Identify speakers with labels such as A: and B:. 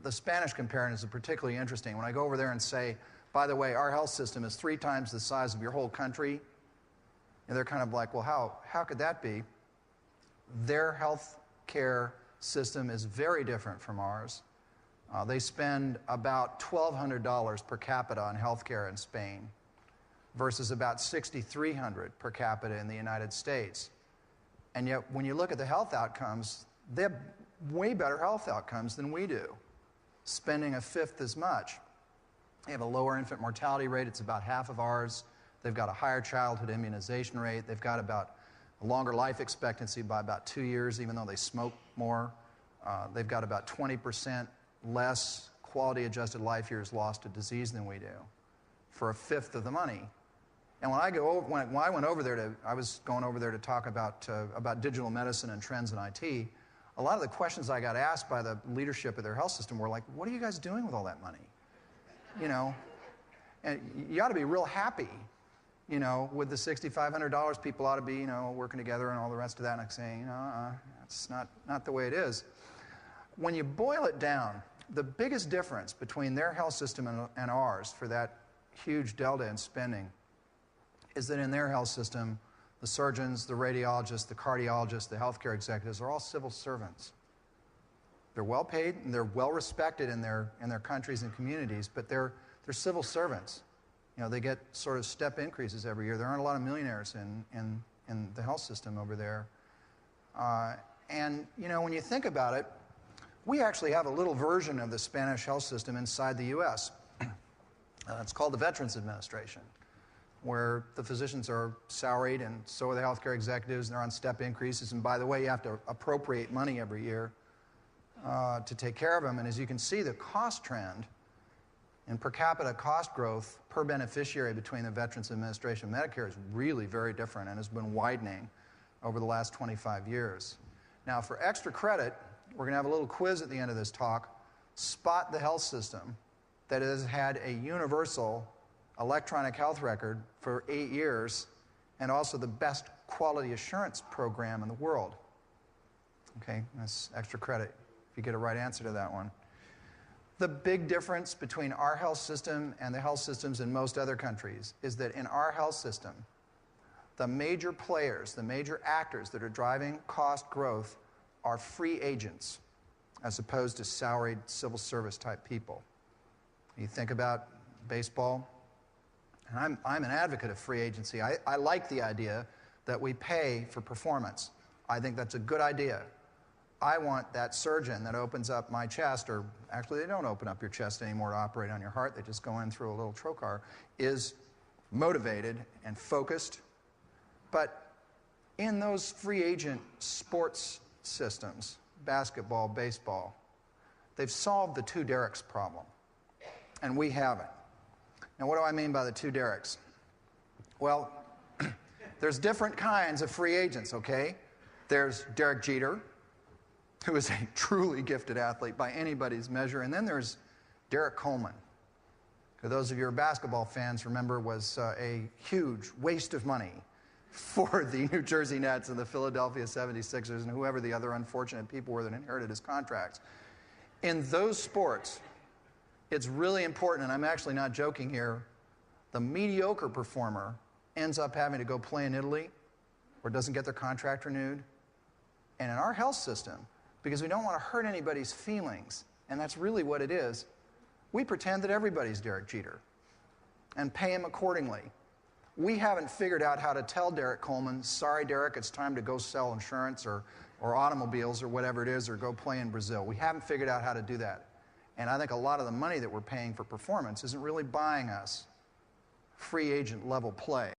A: the Spanish comparison is particularly interesting. When I go over there and say, by the way, our health system is 3 times the size of your whole country, and they're kind of like, well, how could that be? Their health care system is very different from ours. They spend about $1,200 per capita on health care in Spain versus about $6,300 per capita in the United States. And yet, when you look at the health outcomes, they have way better health outcomes than we do, spending 1/5 as much. They have a lower infant mortality rate. It's about half of ours. They've got a higher childhood immunization rate. They've got about a longer life expectancy by about 2 years, even though they smoke more. They've got about 20% less quality-adjusted life years lost to disease than we do, for 1/5 of the money. And when I went over there I was going over there to talk about digital medicine and trends in IT. A lot of the questions I got asked by the leadership of their health system were like, "What are you guys doing with all that money?" You know, and you ought to be real happy, you know, with the $6,500. People ought to be, you know, working together and all the rest of that. And I'm saying, you know, that's not the way it is. When you boil it down, the biggest difference between their health system and ours for that huge delta in spending is that in their health system, the surgeons, the radiologists, the cardiologists, the healthcare executives are all civil servants. They're well paid and they're well respected in their countries and communities, but they're civil servants. You know, they get sort of step increases every year. There aren't a lot of millionaires in the health system over there. And, you know, when you think about it, we actually have a little version of the Spanish health system inside the U.S. It's called the Veterans Administration, where the physicians are salaried and so are the healthcare executives, and they're on step increases. And by the way, you have to appropriate money every year to take care of them. And as you can see, the cost trend and per capita cost growth per beneficiary between the Veterans Administration and Medicare is really very different and has been widening over the last 25 years. Now, for extra credit, we're going to have a little quiz at the end of this talk. Spot the health system that has had a universal electronic health record for 8 years and also the best quality assurance program in the world. Okay, that's extra credit if you get a right answer to that one. The big difference between our health system and the health systems in most other countries is that in our health system, the major players, the major actors that are driving cost growth are free agents as opposed to salaried civil service type people. You think about baseball, and I'm an advocate of free agency. I like the idea that we pay for performance. I think that's a good idea. I want that surgeon that opens up my chest, or actually they don't open up your chest anymore to operate on your heart, they just go in through a little trocar, is motivated and focused. But in those free agent sports systems, basketball, baseball, they've solved the 2 Derricks problem, and we haven't. Now, what do I mean by the 2 Derricks? Well, there's different kinds of free agents, okay? There's Derek Jeter, who is a truly gifted athlete by anybody's measure, and then there's Derek Coleman, who those of you who are basketball fans remember was a huge waste of money for the New Jersey Nets and the Philadelphia 76ers and whoever the other unfortunate people were that inherited his contracts. In those sports, it's really important, and I'm actually not joking here, the mediocre performer ends up having to go play in Italy or doesn't get their contract renewed. And in our health system, because we don't want to hurt anybody's feelings, and that's really what it is, we pretend that everybody's Derek Jeter and pay him accordingly. We haven't figured out how to tell Derek Coleman, sorry, Derek, it's time to go sell insurance or automobiles or whatever it is, or go play in Brazil. We haven't figured out how to do that. And I think a lot of the money that we're paying for performance isn't really buying us free agent level play.